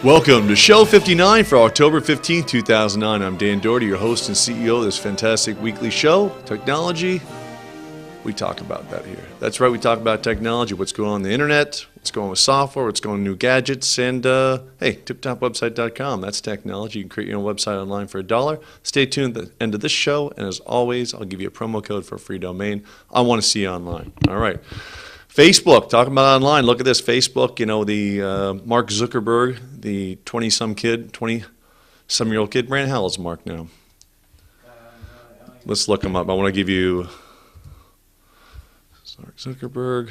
Welcome to Show 59 for October 15, 2009. I'm Dan Doherty, your host and CEO of this fantastic weekly show. Technology, we talk about that here. That's right, we talk about technology, what's going on the internet, what's going on with software, what's going on with new gadgets, and hey, tiptopwebsite.com. That's technology. You can create your own website online for $1. Stay tuned at the end of this show, and as always, I'll give you a promo code for a free domain. I want to see you online. All right. Facebook, talking about online. Look at this. Facebook, you know, the Mark Zuckerberg, the 20-some-year-old kid. Brand, how old is Mark now? Let's look him up. I want to give you Mark Zuckerberg.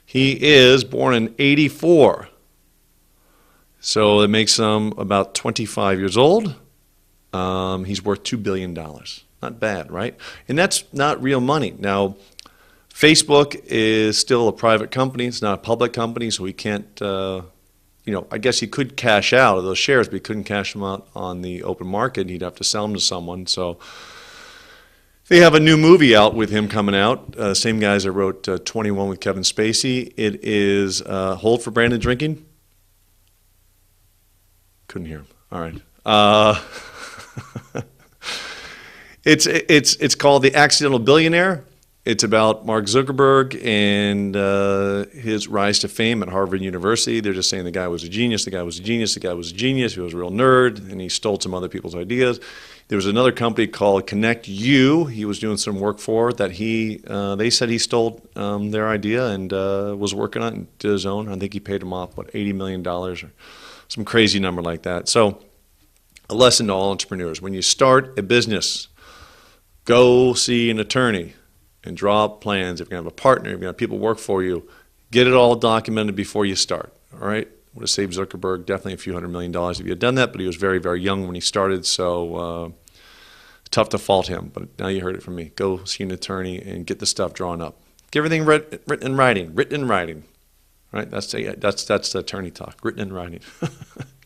He is born in 84. So it makes him about 25 years old. He's worth $2 billion. Not bad, right? And that's not real money. Now, Facebook is still a private company. It's not a public company, so we can't, I guess he could cash out of those shares, but he couldn't cash them out on the open market. He'd have to sell them to someone. So they have a new movie out with him coming out. Same guys that wrote 21 with Kevin Spacey. It is Hold for Brandon Drinking. Couldn't hear him. All right. It's called The Accidental Billionaire. It's about Mark Zuckerberg and his rise to fame at Harvard University. They're just saying the guy was a genius, the guy was a genius, the guy was a genius, he was a real nerd, and he stole some other people's ideas. There was another company called Connect You he was doing some work for that they said he stole their idea and was working on it and did his own. I think he paid him off, $80 million or some crazy number like that. So a lesson to all entrepreneurs. When you start a business, go see an attorney and draw up plans. If you're going to have a partner, if you're going to have people work for you, get it all documented before you start, all right? Would have saved Zuckerberg definitely a few $100 million if he had done that, but he was very, very young when he started, so tough to fault him. But now you heard it from me. Go see an attorney and get the stuff drawn up. Get everything written in writing, right? That's the attorney talk, written in writing.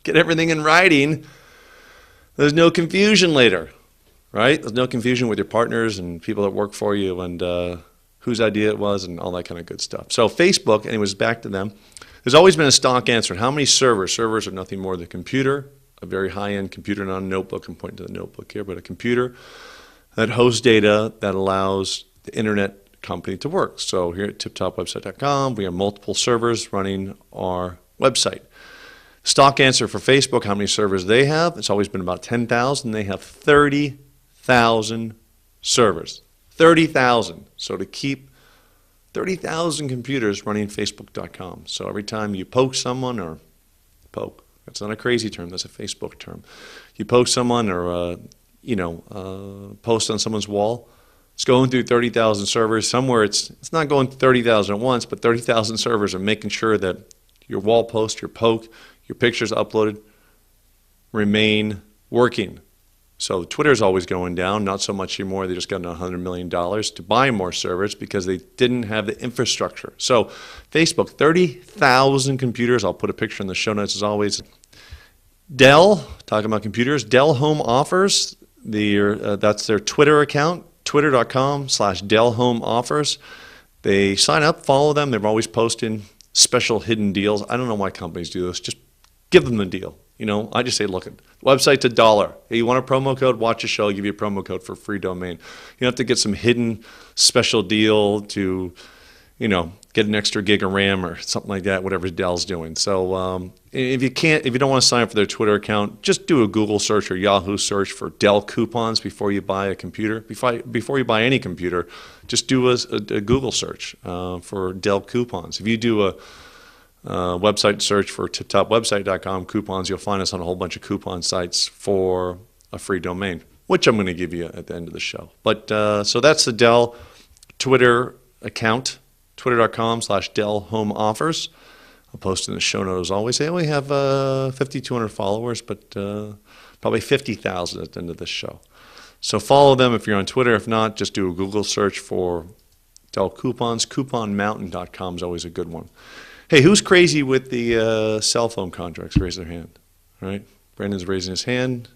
Get everything in writing. There's no confusion later. Right? There's no confusion with your partners and people that work for you and whose idea it was and all that kind of good stuff. So Facebook, anyways, back to them. There's always been a stock answer. How many servers? Servers are nothing more than a computer, a very high-end computer, not a notebook. I'm pointing to the notebook here, but a computer that hosts data that allows the internet company to work. So here at tiptopwebsite.com, we have multiple servers running our website. Stock answer for Facebook, how many servers they have? It's always been about 10,000. They have 30,000 servers. 30,000. So to keep 30,000 computers running Facebook.com. So every time you poke someone or poke, that's not a crazy term, that's a Facebook term. You poke someone or, post on someone's wall, it's going through 30,000 servers. Somewhere it's not going through 30,000 at once, but 30,000 servers are making sure that your wall post, your poke, your pictures uploaded remain working. So Twitter's always going down, not so much anymore. They just got $100 million to buy more servers because they didn't have the infrastructure. So Facebook, 30,000 computers. I'll put a picture in the show notes as always. Dell, talking about computers, Dell Home Offers, that's their Twitter account, twitter.com/Dell Home Offers. They sign up, follow them. They're always posting special hidden deals. I don't know why companies do this. Just give them the deal. I just say, look, website's $1. Hey, you want a promo code? Watch the show. I'll give you a promo code for a free domain. You don't have to get some hidden special deal to, get an extra gig of RAM or something like that, whatever Dell's doing. So if you don't want to sign up for their Twitter account, just do a Google search or Yahoo search for Dell coupons before you buy a computer. Before you buy any computer, just do a Google search for Dell coupons. If you do a website search for tiptopwebsite.com coupons, you'll find us on a whole bunch of coupon sites for a free domain, which I'm going to give you at the end of the show. But so that's the Dell Twitter account, twitter.com/Dell Home Offers. I'll post in the show notes as always. They only have 5,200 followers, but probably 50,000 at the end of this show. So follow them if you're on Twitter. If not, just do a Google search for Dell coupons. Couponmountain.com is always a good one. Hey, who's crazy with the cell phone contracts? Raise their hand. All right? Brandon's raising his hand,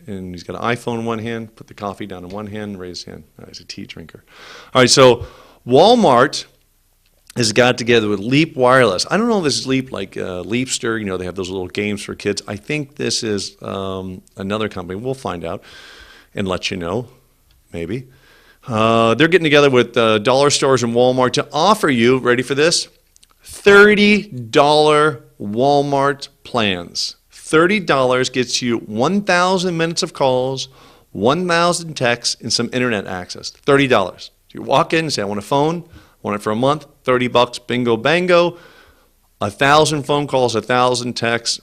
and he's got an iPhone in one hand. Put the coffee down in one hand, raise his hand. He's a tea drinker. All right, so Walmart is got together with Leap Wireless. I don't know if this is Leap like Leapster. You know, they have those little games for kids. I think this is another company. We'll find out and let you know, maybe. They're getting together with dollar stores and Walmart to offer you, ready for this, $30 Walmart plans. $30 gets you 1,000 minutes of calls, 1,000 texts, and some internet access. $30. You walk in and say, I want a phone. I want it for a month. $30, bingo, bango. 1,000 phone calls, 1,000 texts.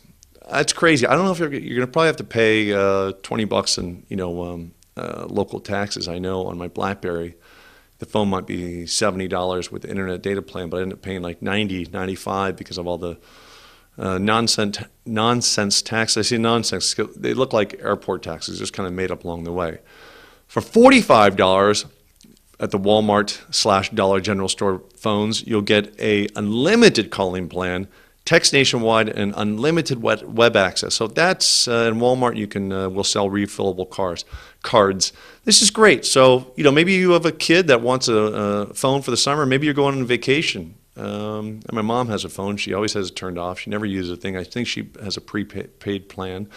That's crazy. I don't know if you're going to probably have to pay $20 in local taxes. I know on my BlackBerry, the phone might be $70 with the internet data plan, but I ended up paying like $90, $95 because of all the nonsense taxes. I say nonsense. They look like airport taxes, just kind of made up along the way. For $45 at the Walmart/Dollar General Store phones, you'll get a unlimited calling plan, text nationwide, and unlimited web access. So that's in Walmart. You can will sell refillable cards. This is great. So maybe you have a kid that wants a phone for the summer. Maybe you're going on vacation. And my mom has a phone. She always has it turned off. She never uses a thing. I think she has a prepaid plan.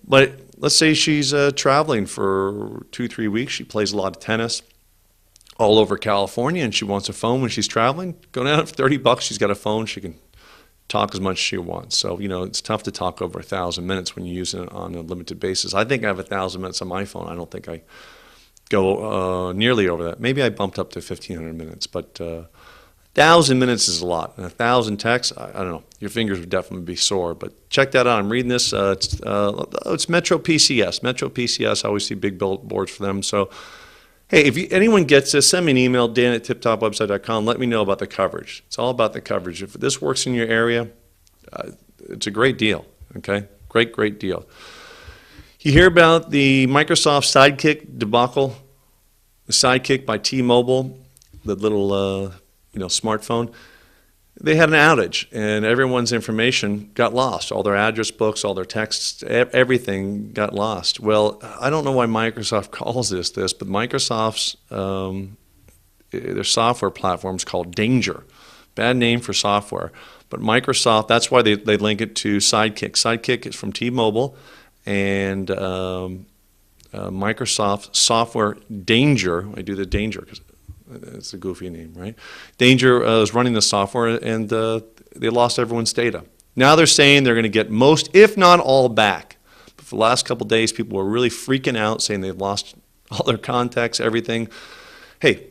But let's say she's traveling for 2-3 weeks. She plays a lot of tennis all over California, and she wants a phone when she's traveling. Go down for $30. She's got a phone. She can talk as much as she wants. So, it's tough to talk over 1,000 minutes when you use it on a limited basis. I think I have 1,000 minutes on my phone. I don't think I go nearly over that. Maybe I bumped up to 1,500 minutes, but 1,000 minutes is a lot. And 1,000 texts, I don't know. Your fingers would definitely be sore. But check that out. I'm reading this. It's Metro PCS. Metro PCS, I always see big billboards for them. So, hey, if anyone gets this, send me an email, dan@tiptopwebsite.com. Let me know about the coverage. It's all about the coverage. If this works in your area, it's a great deal, okay? Great deal. You hear about the Microsoft Sidekick debacle, the Sidekick by T-Mobile, the little smartphone. They had an outage, and everyone's information got lost. All their address books, all their texts, everything got lost. Well, I don't know why Microsoft calls this, but Microsoft's their software platform is called Danger. Bad name for software. But Microsoft, that's why they link it to Sidekick. Sidekick is from T-Mobile, and Microsoft software Danger. I do the Danger because it's a goofy name, right? Danger is running the software, and they lost everyone's data. Now they're saying they're going to get most, if not all, back. But for the last couple of days, people were really freaking out, saying they've lost all their contacts, everything. Hey,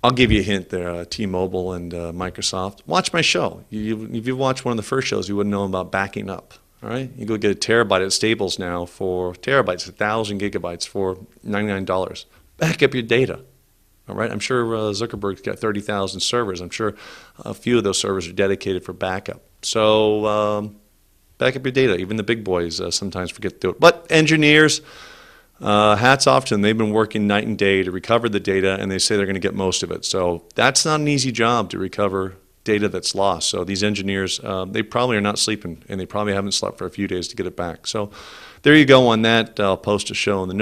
I'll give you a hint there, T-Mobile and Microsoft. Watch my show. If you watched one of the first shows, you wouldn't know about backing up. All right, you go get a terabyte at Staples now for terabytes, 1,000 gigabytes for $99. Back up your data. All right, I'm sure Zuckerberg's got 30,000 servers. I'm sure a few of those servers are dedicated for backup. So back up your data. Even the big boys sometimes forget to do it. But engineers, hats off to them. They've been working night and day to recover the data, and they say they're going to get most of it. So that's not an easy job to recover data that's lost. So these engineers, they probably are not sleeping, and they probably haven't slept for a few days to get it back. So there you go on that. I'll post a show on the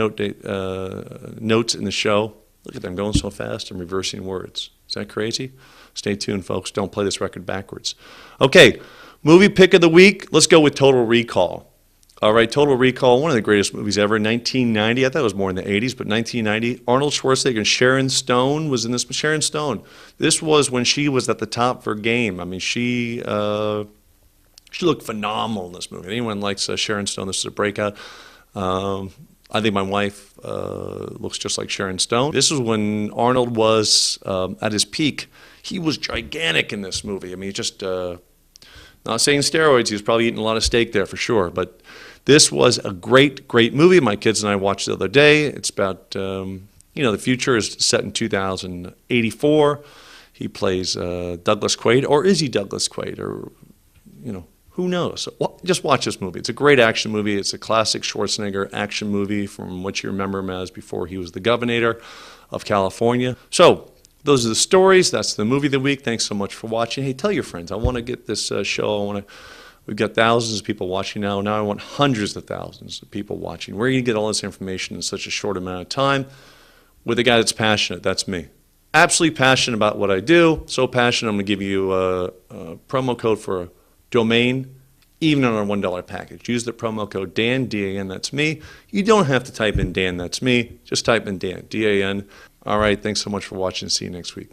notes in the show. Look at them going so fast and reversing words. Is that crazy? Stay tuned, folks. Don't play this record backwards. Okay, movie pick of the week. Let's go with Total Recall. All right, Total Recall, one of the greatest movies ever. 1990. I thought it was more in the 80s, but 1990. Arnold Schwarzenegger and Sharon Stone was in this. Sharon Stone. This was when she was at the top of her game. I mean, she looked phenomenal in this movie. Anyone likes Sharon Stone, this is a breakout. I think my wife looks just like Sharon Stone. This is when Arnold was at his peak. He was gigantic in this movie. I mean, just not saying steroids. He was probably eating a lot of steak there for sure. But this was a great movie. My kids and I watched it the other day. It's about, the future is set in 2084. He plays Douglas Quaid, or is he Douglas Quaid? Or, who knows? Just watch this movie. It's a great action movie. It's a classic Schwarzenegger action movie from what you remember him as before he was the governor of California. So those are the stories. That's the movie of the week. Thanks so much for watching. Hey, tell your friends. I want to get this show. We've got thousands of people watching now. Now I want hundreds of thousands of people watching. Where are you going to get all this information in such a short amount of time? With a guy that's passionate. That's me. Absolutely passionate about what I do. So passionate, I'm going to give you a promo code for a domain, even on our $1 package. Use the promo code Dan, D-A-N, that's me. You don't have to type in Dan, that's me. Just type in Dan, D-A-N. All right, thanks so much for watching. See you next week.